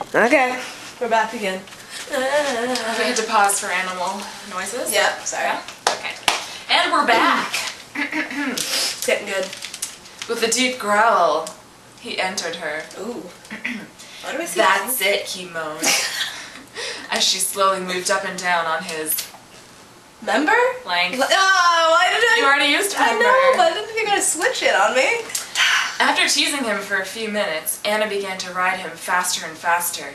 Okay, we're back again. We had to pause for animal noises. Yeah, sorry. Yeah? Okay. And we're back. It's getting good. With a deep growl, he entered her. Ooh. What do I see? That's it, he moaned. As she slowly moved up and down on his Member? length. Oh, why did I? You already used member. I know, but I didn't think you were gonna switch it on me. After teasing him for a few minutes, Anna began to ride him faster and faster.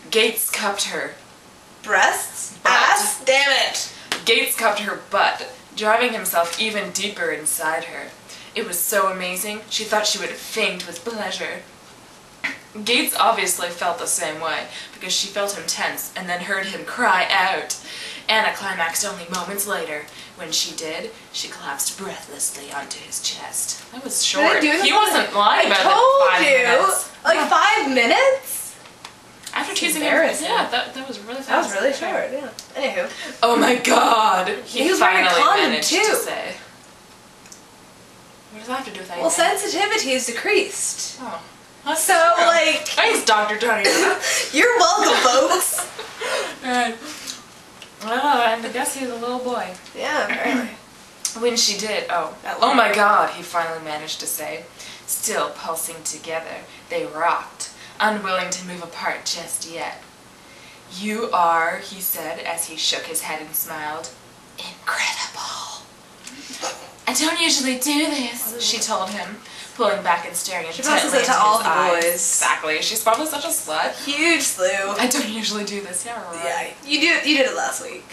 Gates cupped her. Breasts? Butt. Ass? Damn it. Gates cupped her butt, driving himself even deeper inside her. It was so amazing, she thought she would faint with pleasure. Gates obviously felt the same way, because she felt him tense and then heard him cry out. Anna climaxed only moments later. When she did, she collapsed breathlessly onto his chest. That was short. He wasn't lying about I it. 5 minutes. Like 5 minutes? After teasing him, embarrassing. yeah, that was really fast. That was really short, yeah. Anywho. Oh my god! He was wearing a finally condom, managed too. to say. What does that have to do with anything? Well, sensitivity is decreased. Oh. That's So, true. like, Thanks, Dr. Tony. you're welcome, folks. Alright. Well, and I guess he's a little boy. Yeah, apparently. When she did, oh That my god, he finally managed to say. Still pulsing together, they rocked, unwilling to move apart just yet. You are, he said as he shook his head and smiled, incredible. I don't usually do this, she told him, pulling back and staring intently probably says into it to all his the eyes. boys. Exactly, she's probably such a slut. Huge slew. I don't usually do this, yeah, right. Yeah, you did it last week.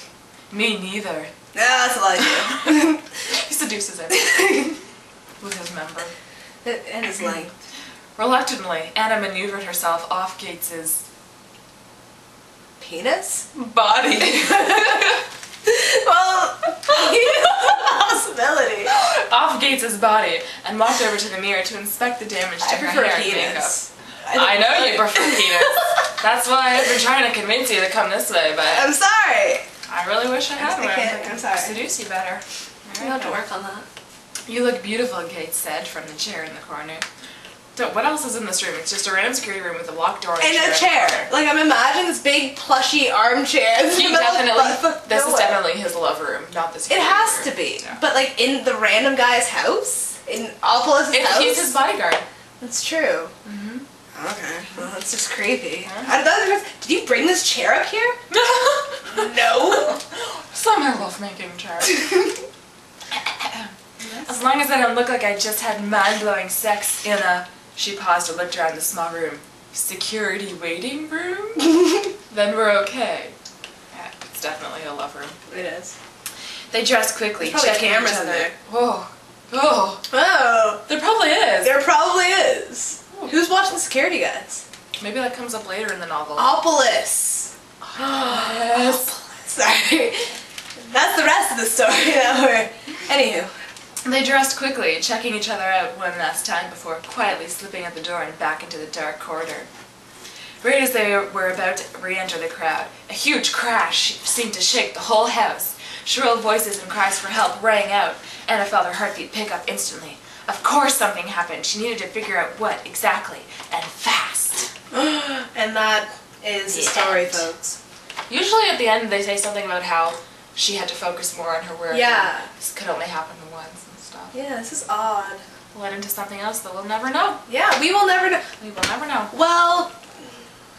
Me neither. Yeah, that's a lie, He seduces everything with his member. too. And his length. Reluctantly, Anna maneuvered herself off Gates's Penis? body. Well, possibility. Off Gates's body and walked over to the mirror to inspect the damage to I her prefer hair and penis. makeup. I know you prefer penis. That's why I've been trying to convince you to come this way, but I'm sorry. I really wish I had one. I can't. I'm sorry. Seduce you better. You'll have to work on that. You look beautiful, Gates said from the chair in the corner. So what else is in this room? It's just a random security room with a locked door And a chair. Like, I'm imagining this big plushy armchair. This is definitely his love room, not this. It has room. to be. Yeah. But like in the random guy's house? In Opolis' house? He's his bodyguard. That's true. Mm-hmm. Okay. Well, that's just creepy. Yeah. Did you bring this chair up here? No. Summer love-making chair. As long as I don't look like I just had mind-blowing sex in a... She paused and looked around the small room. Security waiting room? Then we're okay. Yeah, it's definitely a love room. It is. They dressed quickly, There's probably checking cameras each in other. there. Oh. Oh. Oh. There probably is. There probably is. Ooh. Who's watching the security guys? Maybe that comes up later in the novel. Opolis. Yes. Sorry. That's the rest of the story now. Anywho. They dressed quickly, checking each other out one last time before quietly slipping out the door and back into the dark corridor. Right as they were about to re-enter the crowd, a huge crash seemed to shake the whole house. Shrill voices and cries for help rang out. Anna felt her heartbeat pick up instantly. Of course something happened. She needed to figure out what exactly, and fast. And that is the story, folks. Usually at the end they say something about how she had to focus more on her work. Yeah. And this could only happen once and stuff. Yeah, this is odd. Led into something else that we'll never know. Yeah, we will never know. We will never know. Well,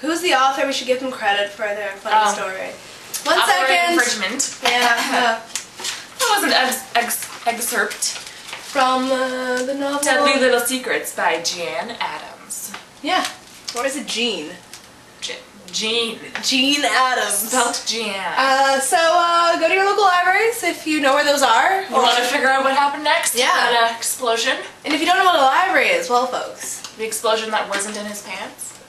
who's the author? We should give them credit for their funny story. 1 Copyright second. infringement. Yeah. That was an excerpt From the novel. Deadly Little Secrets by Jean Adams. Yeah. Or is it Jean? Jean. Jean Adams. Spelt Jean. So go to your local libraries if you know where those are. You want to figure out what happened next? Yeah. That explosion? And if you don't know what a library is, well, folks. The explosion that wasn't in his pants?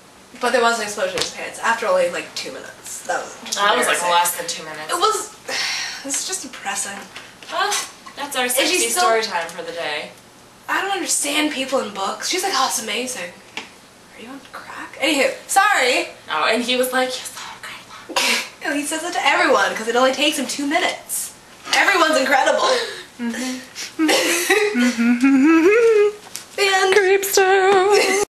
But there was an explosion in his pants after only like 2 minutes. That was just That was like embarrassing. less than 2 minutes. It was. It's just depressing. Well, that's our Is she sexy still- story time for the day. I don't understand people in books. She's like, oh, it's amazing. Are you on crack? Anywho, sorry. Oh, and he was like, yes, I'm incredible. No, he says it to everyone because it only takes him 2 minutes. Everyone's incredible. Mm-hmm. And Creepster.